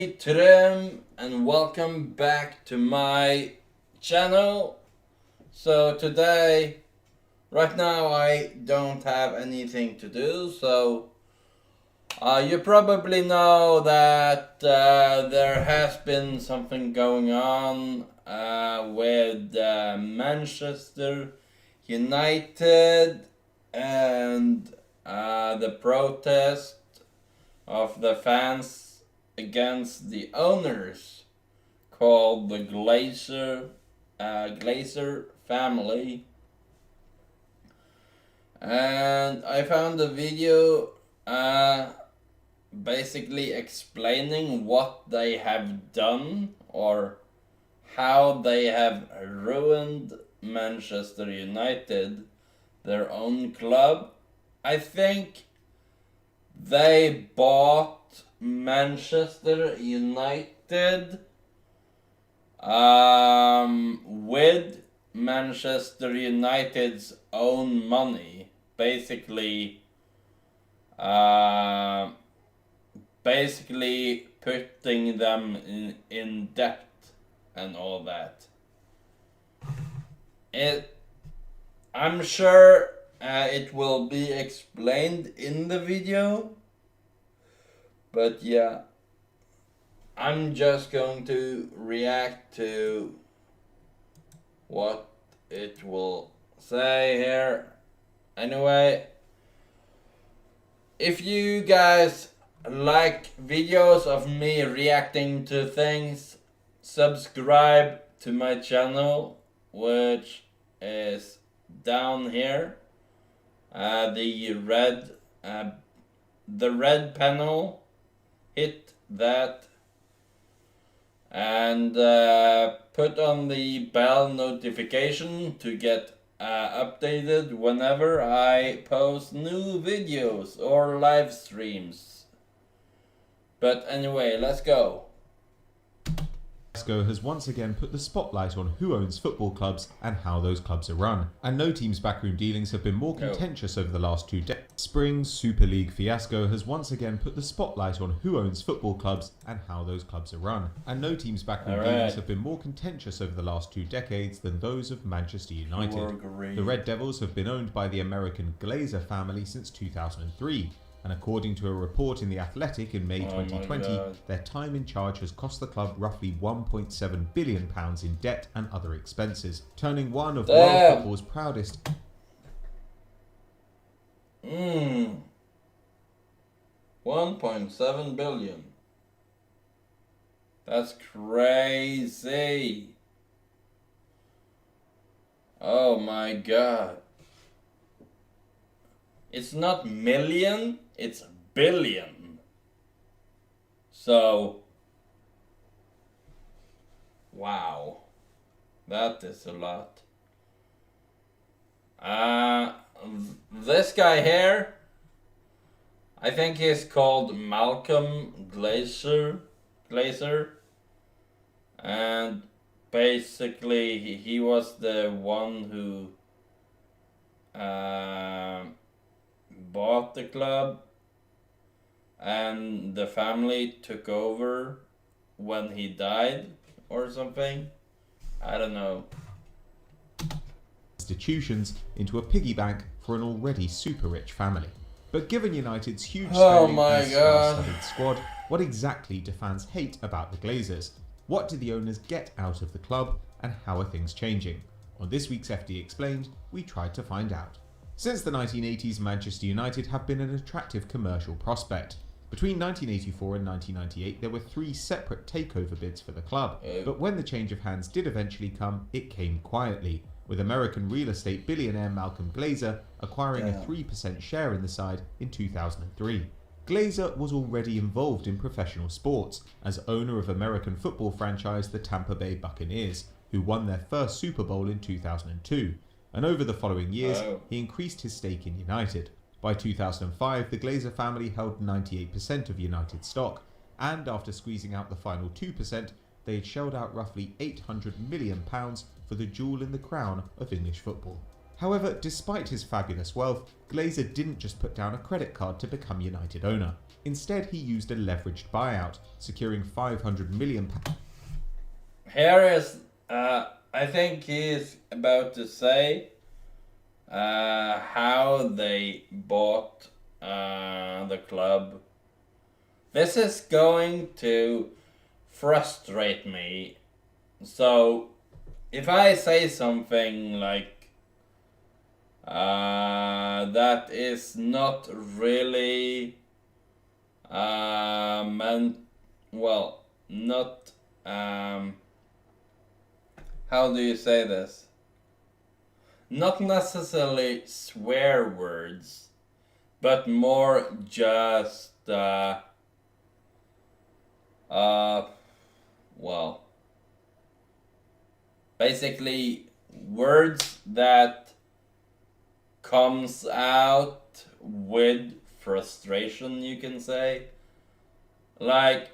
To them and welcome back to my channel. So today, right now I don't have anything to do, so you probably know that there has been something going on with Manchester United and the protest of the fans against the owners, called the Glazer family. And I found a video basically explaining what they have done or how they have ruined Manchester United, their own club. I think they bought Manchester United with Manchester United's own money, basically putting them in debt and all that. I'm sure it will be explained in the video. But yeah, I'm just going to react to what it will say here. Anyway, if you guys like videos of me reacting to things, subscribe to my channel, which is down here. The red panel. Hit that and put on the bell notification to get updated whenever I post new videos or live streams. But anyway, let's go. Glasgow has once again put the spotlight on who owns football clubs and how those clubs are run. And no team's backroom dealings have been more contentious over the last 2 decades. Spring's Super League fiasco has once again put the spotlight on who owns football clubs and how those clubs are run. And no team's backroom dealings have been more contentious over the last 2 decades than those of Manchester United. The Red Devils have been owned by the American Glazer family since 2003. And according to a report in The Athletic in May 2020, their time in charge has cost the club roughly £1.7 billion in debt and other expenses, turning one of world football's proudest... 1.7 billion. That's crazy. Oh my god. It's not million, it's billion. So, wow, that is a lot. This guy here, I think he's called Malcolm Glazer, and basically he was the one who bought the club, and the family took over when he died or something. I don't know. Institutions into a piggy bank for an already super rich family. But given United's huge star-studded squad, what exactly do fans hate about the Glazers? What do the owners get out of the club, and how are things changing? On this week's FD Explained, we tried to find out. Since the 1980s, Manchester United have been an attractive commercial prospect. Between 1984 and 1998, there were 3 separate takeover bids for the club. But when the change of hands did eventually come, it came quietly, with American real estate billionaire Malcolm Glazer acquiring a 3% share in the side in 2003. Glazer was already involved in professional sports, as owner of American football franchise the Tampa Bay Buccaneers, who won their first Super Bowl in 2002. And over the following years, he increased his stake in United. By 2005, the Glazer family held 98% of United stock, and after squeezing out the final 2%, they had shelled out roughly £800 million for the jewel in the crown of English football. However, despite his fabulous wealth, Glazer didn't just put down a credit card to become United owner. Instead, he used a leveraged buyout, securing £500 million. Here is, I think he is about to say how they bought the club. This is going to frustrate me. So, if I say something like that is not really not how do you say this? Not necessarily swear words, but more just basically words that comes out with frustration, you can say. Like,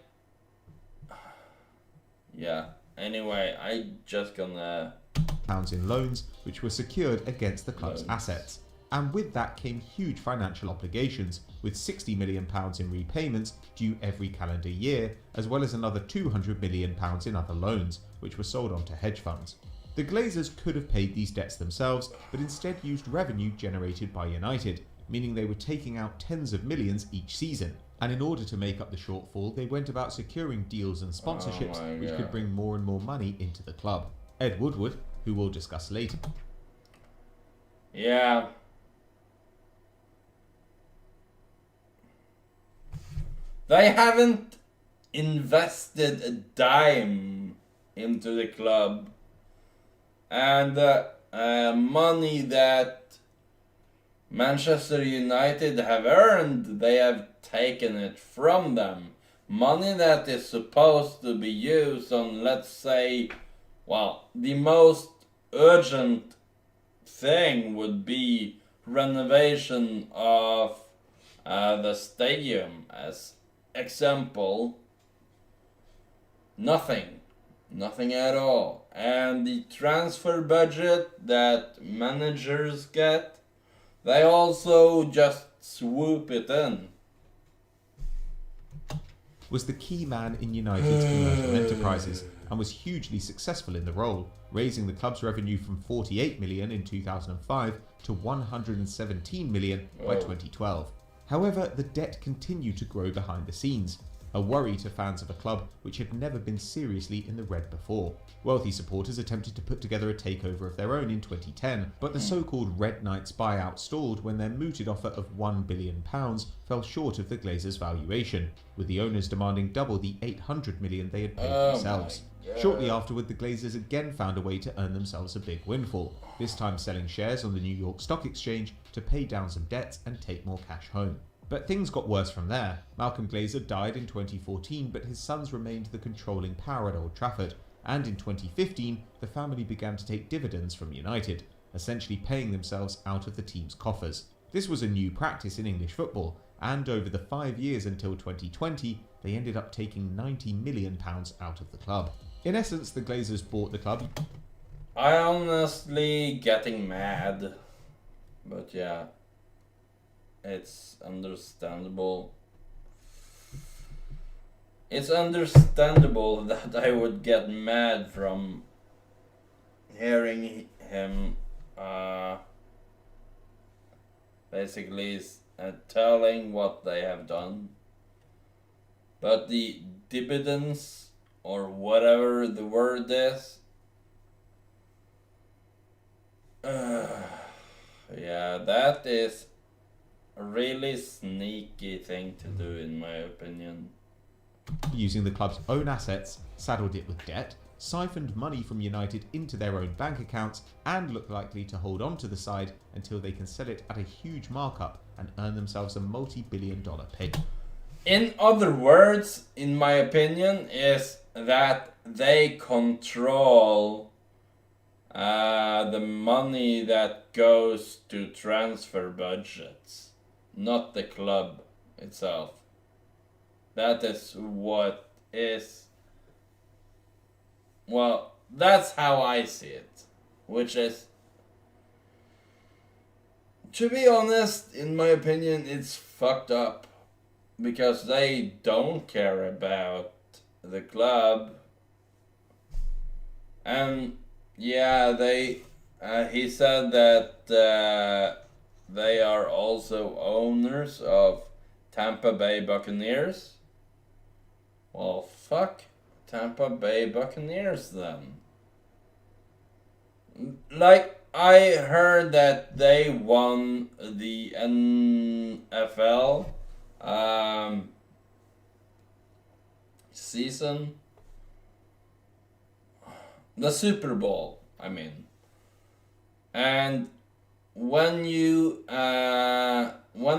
yeah. Anyway, I just gonna pounds in loans, which were secured against the club's assets. And with that came huge financial obligations, with £60 million in repayments due every calendar year, as well as another £200 million in other loans, which were sold on to hedge funds. The Glazers could have paid these debts themselves, but instead used revenue generated by United, meaning they were taking out tens of millions each season. And in order to make up the shortfall, they went about securing deals and sponsorships which could bring more and more money into the club. Ed Woodward, who we'll discuss later. Yeah. They haven't invested a dime into the club. And the money that Manchester United have earned, they have taken it from them. Money that is supposed to be used on, let's say, the most urgent thing would be renovation of the stadium. As example, nothing at all. And the transfer budget that managers get, they also just swoop it in. Was the key man in United's commercial enterprises and was hugely successful in the role, raising the club's revenue from £48 million in 2005 to £117 million by 2012. However, the debt continued to grow behind the scenes, a worry to fans of a club which had never been seriously in the red before. Wealthy supporters attempted to put together a takeover of their own in 2010, but the so-called Red Knights buyout stalled when their mooted offer of £1 billion fell short of the Glazers' valuation, with the owners demanding double the £800 million they had paid themselves. Shortly afterward, the Glazers again found a way to earn themselves a big windfall, this time selling shares on the New York Stock Exchange to pay down some debts and take more cash home. But things got worse from there. Malcolm Glazer died in 2014, but his sons remained the controlling power at Old Trafford, and in 2015 the family began to take dividends from United, essentially paying themselves out of the team's coffers. This was a new practice in English football, and over the 5 years until 2020 they ended up taking £90 million out of the club. In essence, the Glazers bought the club. I honestly getting mad, but yeah. It's understandable. It's understandable that I would get mad from hearing him basically telling what they have done. But the dividends, or whatever the word is, yeah, that is a really sneaky thing to do, in my opinion. Using the club's own assets, saddled it with debt, siphoned money from United into their own bank accounts, and look likely to hold on to the side until they can sell it at a huge markup and earn themselves a multi-billion-dollar pay. In other words, in my opinion, is that they control the money that goes to transfer budgets. Not the club itself. That is what is... Well, that's how I see it. Which is to be honest, in my opinion, it's fucked up because they don't care about the club. And yeah, he said that they are also owners of Tampa Bay Buccaneers. Well, fuck Tampa Bay Buccaneers then. Like, I heard that they won the NFL season. The Super Bowl, I mean. And when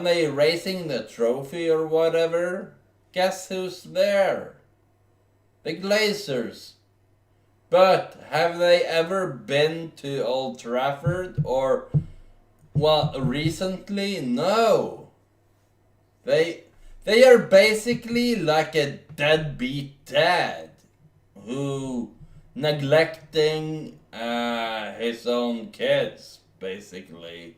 they raising the trophy or whatever, guess who's there? The Glazers. But have they ever been to Old Trafford or, well, recently? No. They are basically like a deadbeat dad who neglecting his own kids, basically.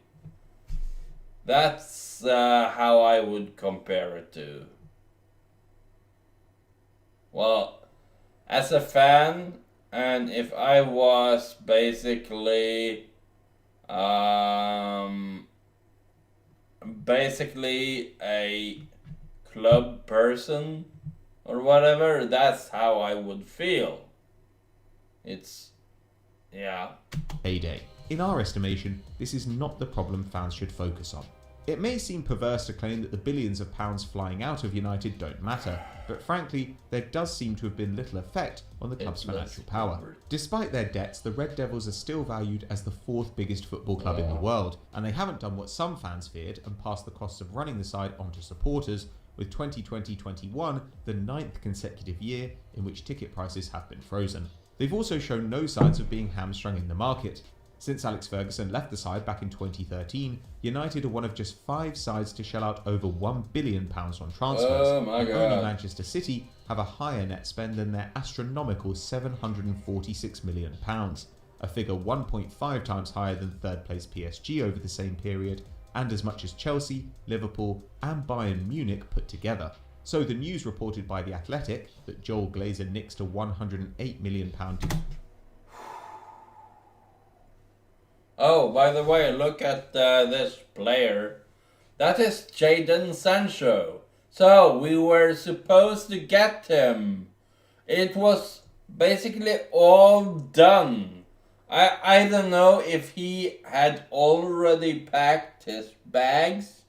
That's how I would compare it to. Well, as a fan, and if I was basically a club person or whatever, that's how I would feel. It's, yeah. Payday. In our estimation, this is not the problem fans should focus on. It may seem perverse to claim that the billions of pounds flying out of United don't matter, but frankly, there does seem to have been little effect on the club's financial power. Despite their debts, the Red Devils are still valued as the fourth biggest football club in the world, and they haven't done what some fans feared and passed the costs of running the side onto supporters, with 2020-21 the 9th consecutive year in which ticket prices have been frozen. They've also shown no signs of being hamstrung in the market. Since Alex Ferguson left the side back in 2013, United are one of just 5 sides to shell out over £1 billion on transfers. Oh my God. Only Manchester City have a higher net spend than their astronomical £746 million, a figure 1.5 times higher than third place PSG over the same period, and as much as Chelsea, Liverpool and Bayern Munich put together. So the news reported by The Athletic that Joel Glazer nixed a £108 million Oh, by the way, look at this player. That is Jadon Sancho. So, we were supposed to get him. It was basically all done. I don't know if he had already packed his bags,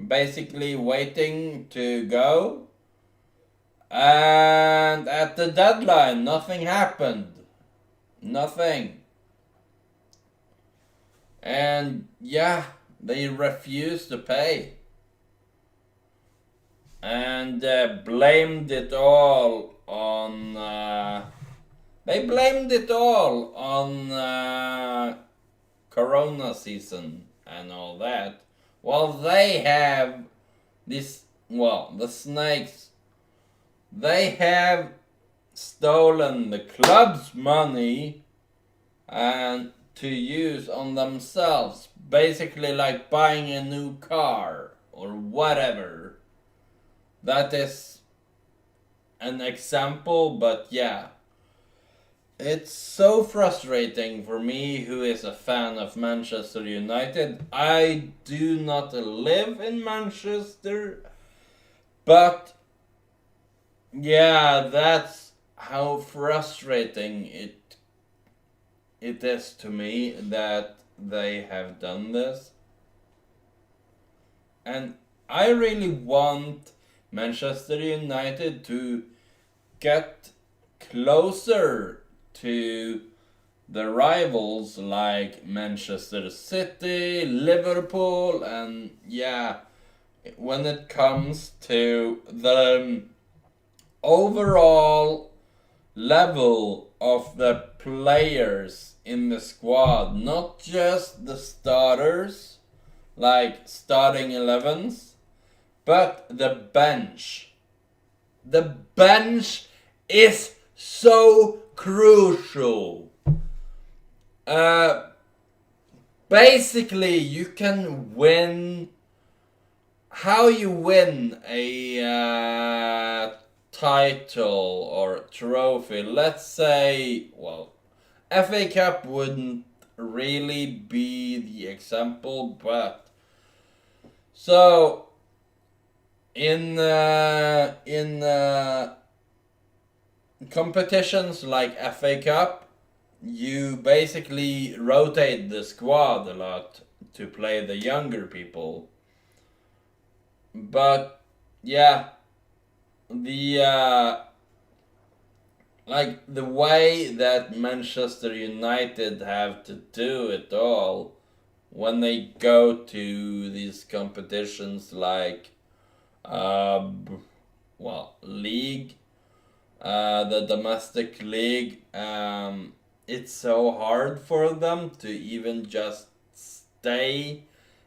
basically waiting to go. And at the deadline, nothing happened. Nothing. And yeah, they refused to pay. And blamed it all on... they blamed it all on Corona season and all that. While they have this... Well, the snakes... They have stolen the club's money and to use on themselves, basically like buying a new car or whatever. That is an example, but yeah, it's so frustrating for me, who is a fan of Manchester United. I do not live in Manchester, but yeah, that's how frustrating it is to me that they have done this. And I really want Manchester United to get closer to the rivals like Manchester City, Liverpool, and yeah, when it comes to the overall level of the players in the squad, not just the starters, like starting 11s, but the bench. The bench is so crucial. basically you can win. How you win a title or trophy? Let's say, well, FA Cup wouldn't really be the example, but so in competitions like FA Cup, you basically rotate the squad a lot to play the younger people. But yeah, the like the way that Manchester United have to do it all when they go to these competitions like league, the domestic league, it's so hard for them to even just stay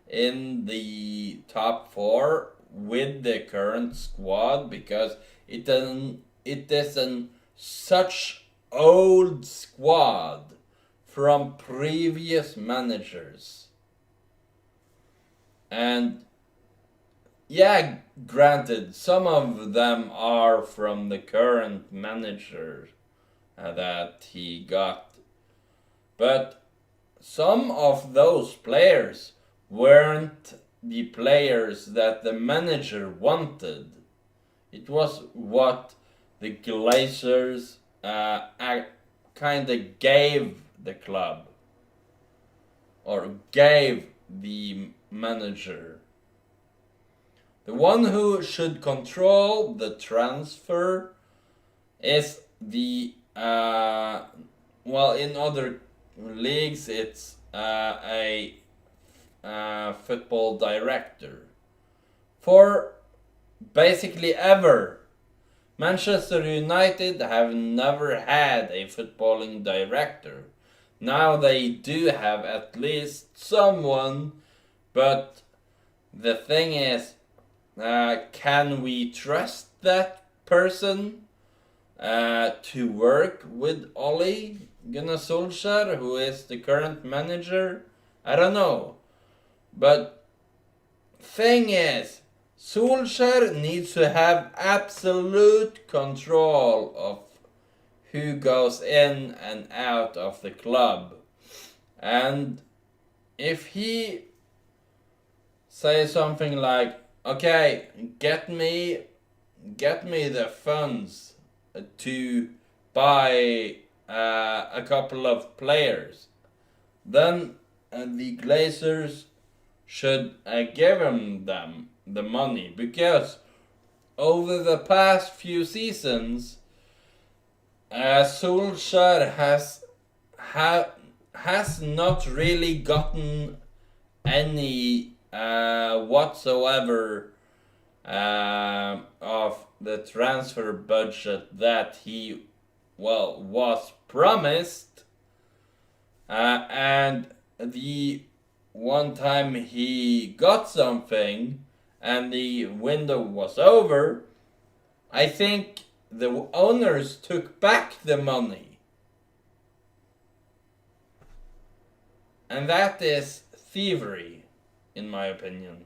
in the top 4 with the current squad, because it isn't such old squad from previous managers. And yeah, granted, some of them are from the current manager that he got, but some of those players weren't the players that the manager wanted. It was what the Glazers kind of gave the club, or gave the manager. The one who should control the transfer is the in other leagues it's a football director. For basically ever, Manchester United have never had a footballing director. Now they do have at least someone, but the thing is, can we trust that person to work with Ole Gunnar Solskjaer, who is the current manager? I don't know. But thing is, Solskjaer needs to have absolute control of who goes in and out of the club. And if he says something like, okay, get me the funds to buy a couple of players, then the Glazers should give him the money, because over the past few seasons, Solskjaer has not really gotten any whatsoever of the transfer budget that he was promised, and the one time he got something and the window was over, I think the owners took back the money. And that is thievery, in my opinion.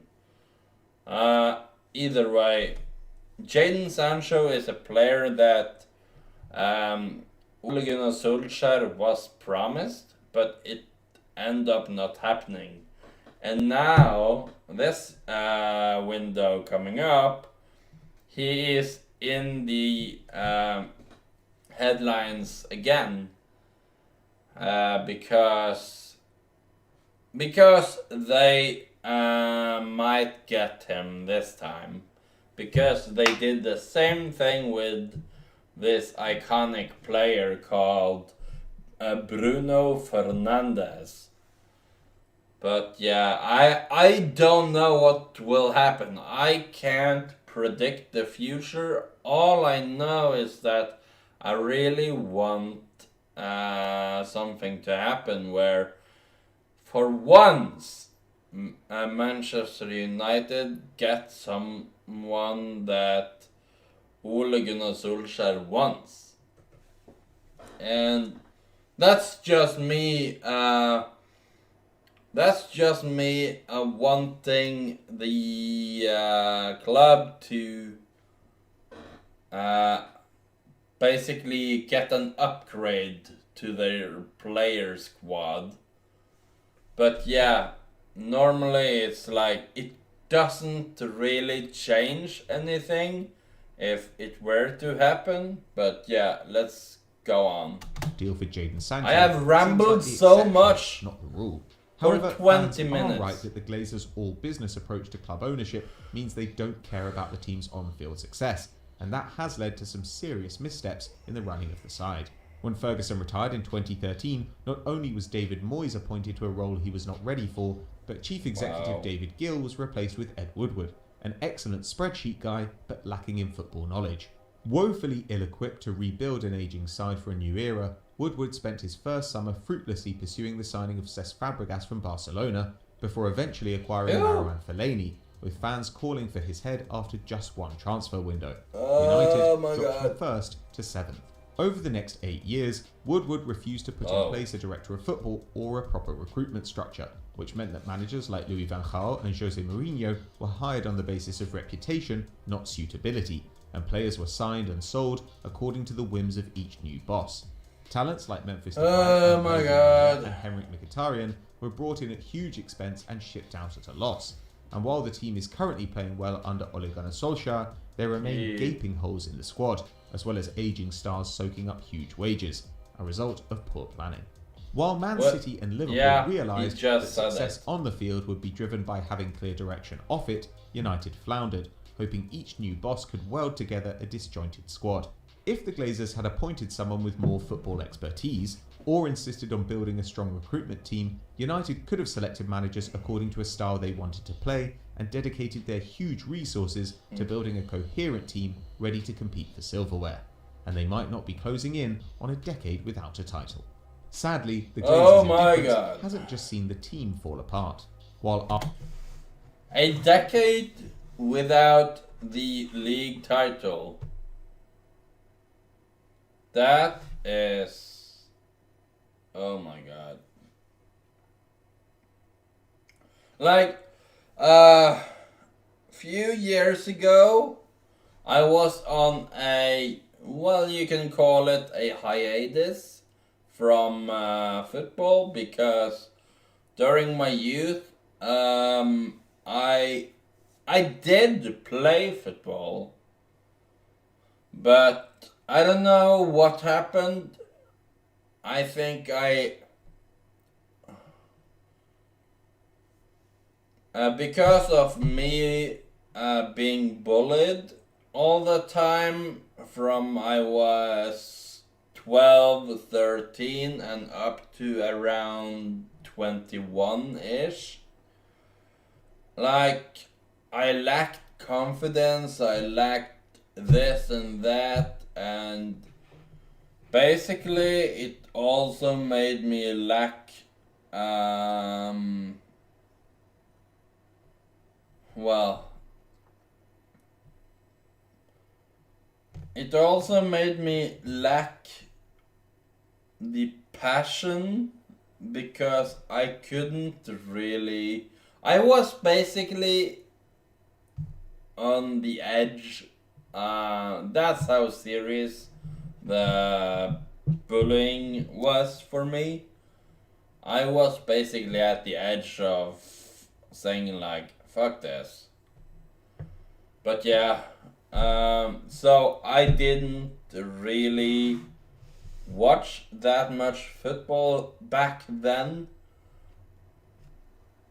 Either way, Jadon Sancho is a player that Ole Gunnar Solskjaer was promised, but it ended up not happening. And now, this window coming up, he is in the headlines again, because they might get him this time, because they did the same thing with this iconic player called Bruno Fernandes. But yeah, I don't know what will happen. I can't predict the future. All I know is that I really want something to happen where, for once, Manchester United get someone that Ole Gunnar Solskjaer wants. And that's just me that's just me wanting the club to basically get an upgrade to their player squad. But yeah, normally it's like it doesn't really change anything if it were to happen. But yeah, let's go on. Deal for Jadon Sancho. I have rambled so much, not the rule. For However, 20 fans minutes. are right that the Glazers' all-business approach to club ownership means they don't care about the team's on-field success, and that has led to some serious missteps in the running of the side. When Ferguson retired in 2013, not only was David Moyes appointed to a role he was not ready for, but Chief Executive David Gill was replaced with Ed Woodward, an excellent spreadsheet guy but lacking in football knowledge. Woefully ill-equipped to rebuild an ageing side for a new era, Woodward spent his first summer fruitlessly pursuing the signing of Cesc Fabregas from Barcelona, before eventually acquiring Marouane Fellaini, with fans calling for his head after just one transfer window. United dropped from 1st to 7th. Over the next 8 years, Woodward refused to put in place a director of football or a proper recruitment structure, which meant that managers like Louis van Gaal and Jose Mourinho were hired on the basis of reputation, not suitability, and players were signed and sold according to the whims of each new boss. Talents like Memphis Depay and Henrik Mkhitaryan were brought in at huge expense and shipped out at a loss. And while the team is currently playing well under Ole Gunnar Solskjaer, there remain gaping holes in the squad, as well as aging stars soaking up huge wages, a result of poor planning. While Man City and Liverpool realised that success on the field would be driven by having clear direction off it, United floundered, hoping each new boss could weld together a disjointed squad. If the Glazers had appointed someone with more football expertise, or insisted on building a strong recruitment team, United could have selected managers according to a style they wanted to play and dedicated their huge resources to building a coherent team ready to compete for silverware. And they might not be closing in on a decade without a title. Sadly, the Glazers' hasn't just seen the team fall apart. While a decade without the league title. That is... oh my god. Like, few years ago, I was on a, well, you can call it a hiatus from football, because during my youth, I did play football, but I don't know what happened. I think because of me being bullied all the time from I was 12, 13 and up to around 21-ish. Like, I lacked confidence, I lacked this and that, and basically it also made me lack it also made me lack the passion, because I couldn't really, I was basically on the edge. That's how serious the bullying was for me. I was basically at the edge of saying like, fuck this. But yeah, so I didn't really watch that much football back then,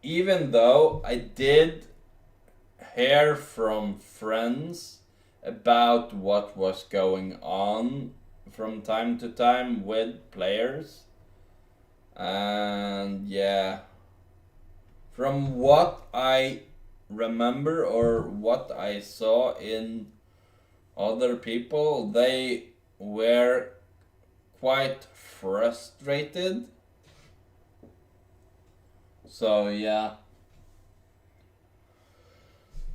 even though I did hear from friends about what was going on from time to time with players. And yeah, from what I remember or what I saw in other people, they were quite frustrated. So yeah.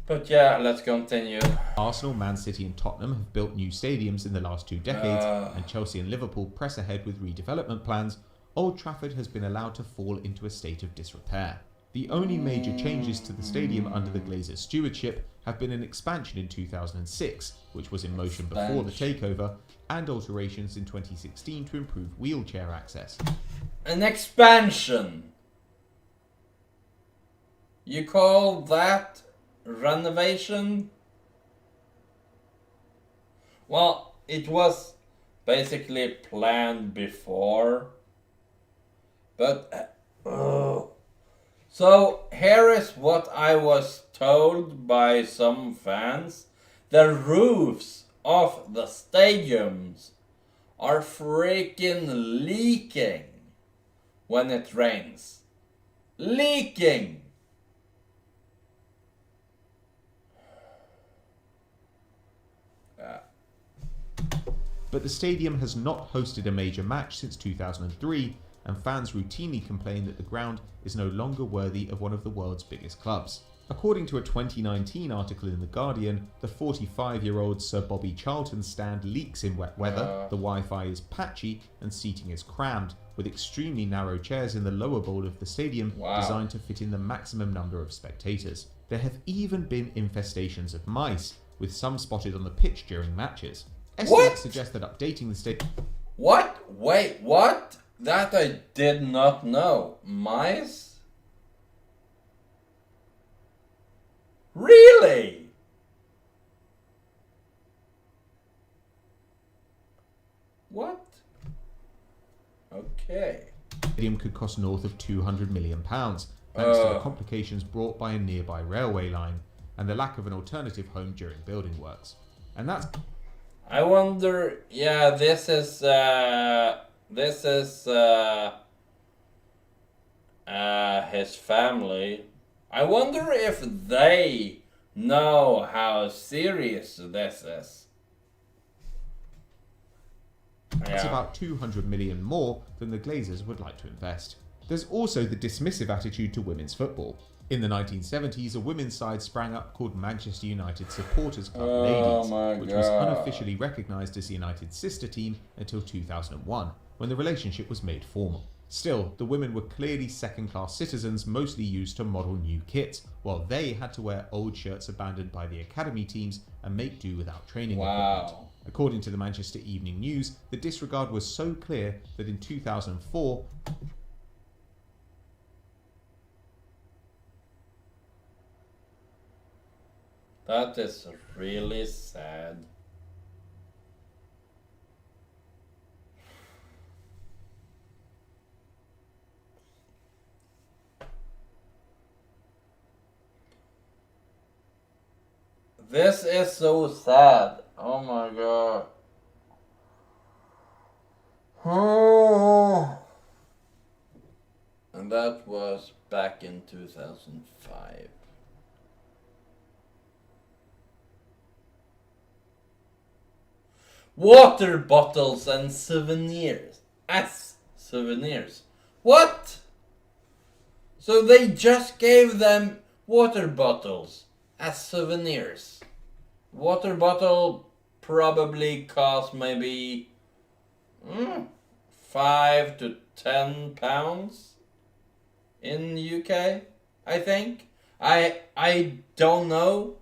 But yeah, let's continue. Arsenal, Man City and Tottenham have built new stadiums in the last 2 decades, and Chelsea and Liverpool press ahead with redevelopment plans, Old Trafford has been allowed to fall into a state of disrepair. The only major changes to the stadium under the Glazers' stewardship have been an expansion in 2006, which was in motion before the takeover, and alterations in 2016 to improve wheelchair access. An expansion? You call that renovation? Well, it was basically planned before, but so here is what I was told by some fans. The roofs of the stadiums are freaking leaking when it rains. Leaking! But the stadium has not hosted a major match since 2003, and fans routinely complain that the ground is no longer worthy of one of the world's biggest clubs. According to a 2019 article in The Guardian, the 45-year-old Sir Bobby Charlton stand leaks in wet weather, the Wi-Fi is patchy, and seating is crammed, with extremely narrow chairs in the lower bowl of the stadium designed to fit in the maximum number of spectators. There have even been infestations of mice, with some spotted on the pitch during matches. Estimates suggest that updating the stadium... What? Wait, what? That I did not know. Mice? Really? What? Okay. Stadium could cost north of £200 million, thanks to the complications brought by a nearby railway line and the lack of an alternative home during building works. And that's... I wonder, yeah, this is his family. I wonder if they know how serious this is. That's about 200 million more than the Glazers would like to invest. There's also the dismissive attitude to women's football. In the 1970s, a women's side sprang up called Manchester United Supporters Club Ladies, which was unofficially recognised as the United's sister team until 2001, when the relationship was made formal. Still, the women were clearly second-class citizens, mostly used to model new kits, while they had to wear old shirts abandoned by the academy teams and make do without training equipment. According to the Manchester Evening News, the disregard was so clear that in 2004, that is really sad. This is so sad. Oh my god. Oh. And that was back in 2005. Water bottles and souvenirs. As souvenirs. What? So they just gave them water bottles as souvenirs. Water bottle probably cost maybe 5 to 10 pounds in UK, I think. I don't know,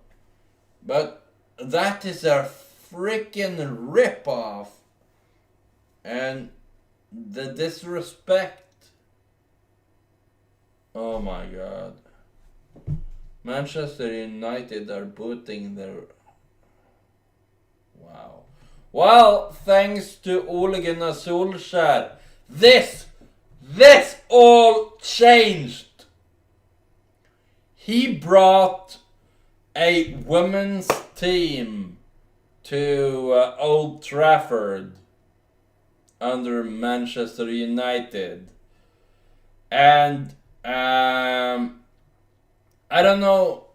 but that is a freaking rip-off, and the disrespect. Oh my god. Manchester United are booting their... Wow. Well, thanks to Ole Gunnar Solskjær, this all changed. He brought a women's team to Old Trafford under Manchester United, and I don't know,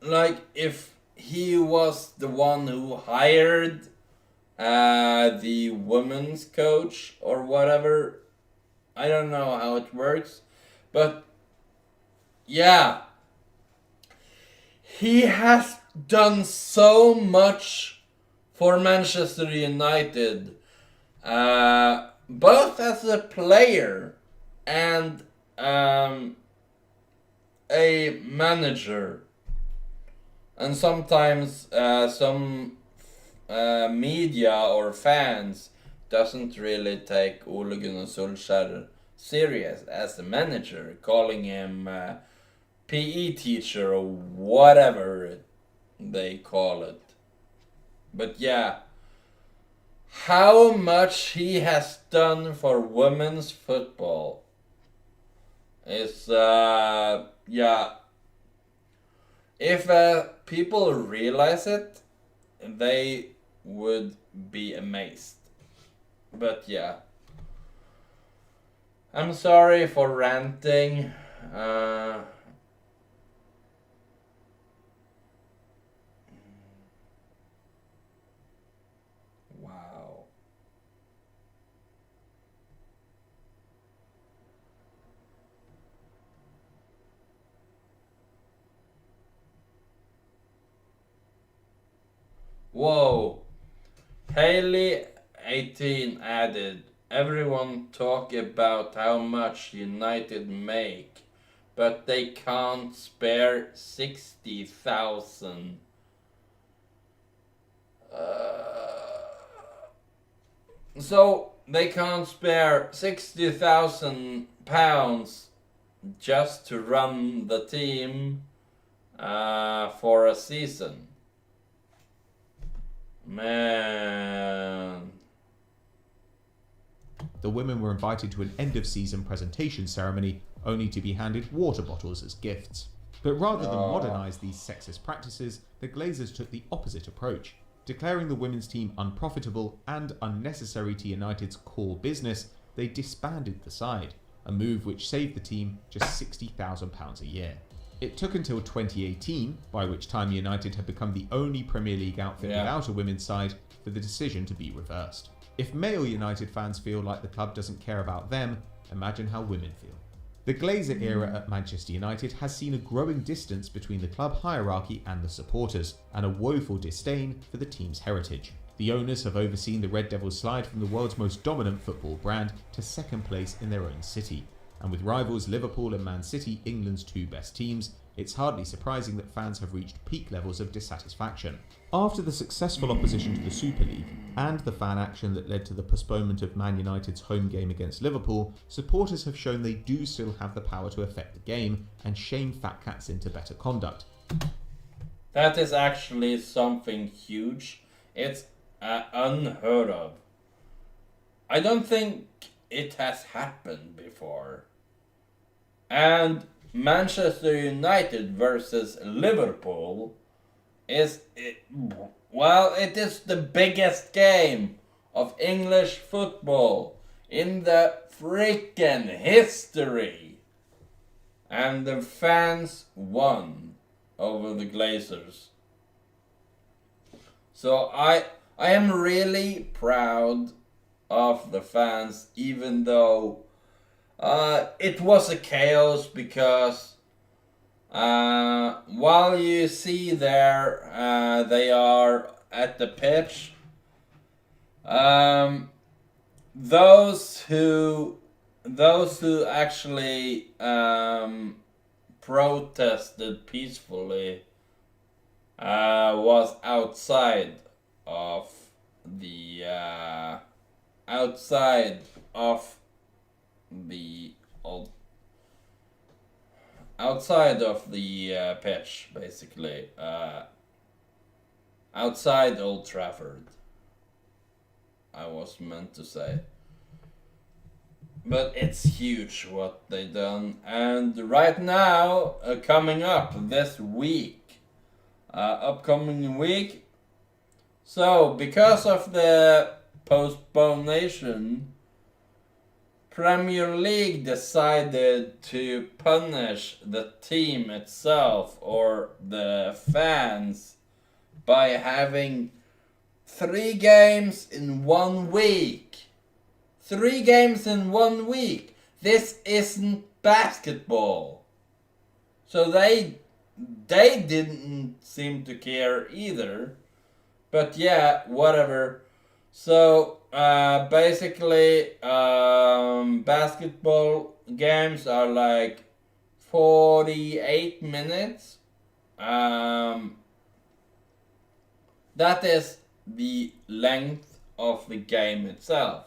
like, if he was the one who hired the women's coach or whatever. I don't know how it works, but yeah, he has done so much for Manchester United both as a player and a manager, and sometimes some media or fans doesn't really take Ole Gunnar Solskjær serious as a manager, calling him PE teacher or whatever they call it. But yeah, how much he has done for women's football is yeah. If people realize it, they would be amazed. But yeah, I'm sorry for ranting. Wow. Whoa. Haley 18 added, everyone talk about how much United make, but they can't spare 60,000. So they can't spare 60,000 pounds just to run the team for a season. Man. The women were invited to an end-of-season presentation ceremony, only to be handed water bottles as gifts. But rather than modernise these sexist practices, the Glazers took the opposite approach, declaring the women's team unprofitable and unnecessary to United's core business. They disbanded the side, a move which saved the team just £60,000 a year. It took until 2018, by which time United had become the only Premier League outfit without a women's side, for the decision to be reversed. If male United fans feel like the club doesn't care about them, imagine how women feel. The Glazer era at Manchester United has seen a growing distance between the club hierarchy and the supporters, and a woeful disdain for the team's heritage. The owners have overseen the Red Devils slide from the world's most dominant football brand to second place in their own city. And with rivals Liverpool and Man City England's two best teams, it's hardly surprising that fans have reached peak levels of dissatisfaction. After the successful opposition to the Super League, and the fan action that led to the postponement of Man United's home game against Liverpool, supporters have shown they do still have the power to affect the game and shame fat cats into better conduct. That is actually something huge. It's unheard of. I don't think it has happened before. And Manchester United versus Liverpool it is the biggest game of English football in the freaking history. And the fans won over the Glazers. So I am really proud of the fans, even though it was a chaos, because while you see there they are at the pitch, those who actually protested peacefully was outside of the pitch, basically, outside Old Trafford, I was meant to say. But it's huge what they done, and right now, coming up this week, upcoming week. So because of the postponation, Premier League decided to punish the team itself or the fans by having 3 games in 1 week. 3 games in 1 week. This isn't basketball. So they didn't seem to care either. But yeah, whatever. So basically, basketball games are like 48 minutes. That is the length of the game itself.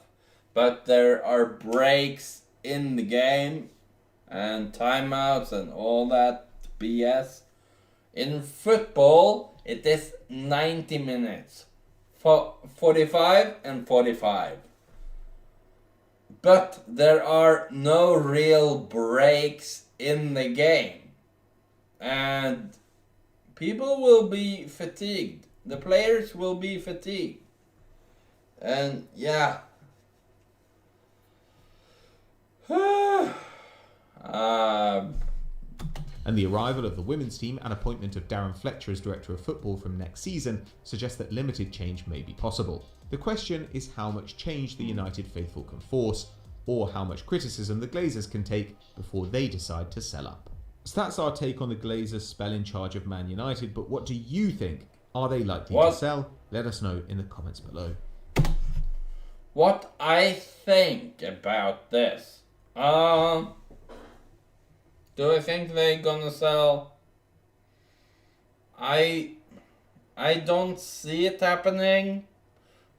But there are breaks in the game and timeouts and all that BS. In football, it is 90 minutes. 45 and 45. But there are no real breaks in the game. And people will be fatigued. The players will be fatigued. And yeah. And the arrival of the women's team and appointment of Darren Fletcher as director of football from next season suggest that limited change may be possible. The question is how much change the United faithful can force, or how much criticism the Glazers can take before they decide to sell up. So that's our take on the Glazers' spell in charge of Man United, but what do you think? Are they likely to sell? Let us know in the comments below. What I think about this. Do I think they're gonna sell? I don't see it happening,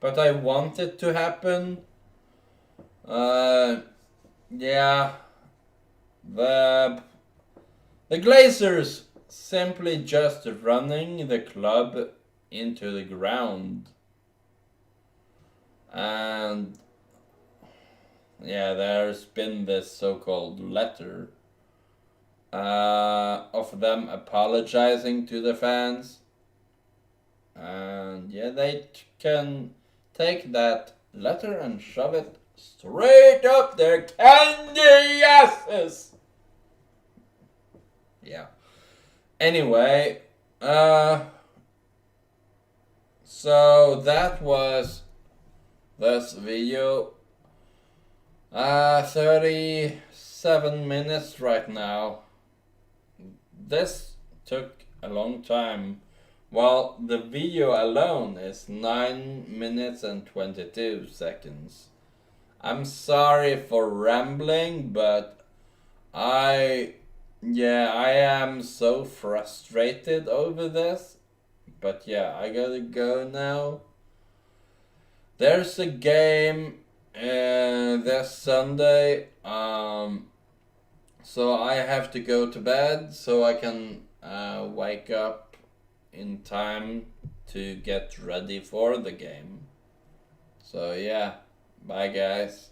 but I want it to happen. Yeah. The Glazers simply just running the club into the ground. And yeah, there's been this so-called letter of them apologizing to the fans. And yeah, they can take that letter and shove it straight up their candy asses. Yeah. Anyway, so that was this video. 37 minutes right now. This took a long time. Well, the video alone is 9 minutes and 22 seconds. I'm sorry for rambling, but I am so frustrated over this. But yeah, I gotta go now. There's a game this Sunday, so I have to go to bed so I can wake up in time to get ready for the game. So yeah, bye guys.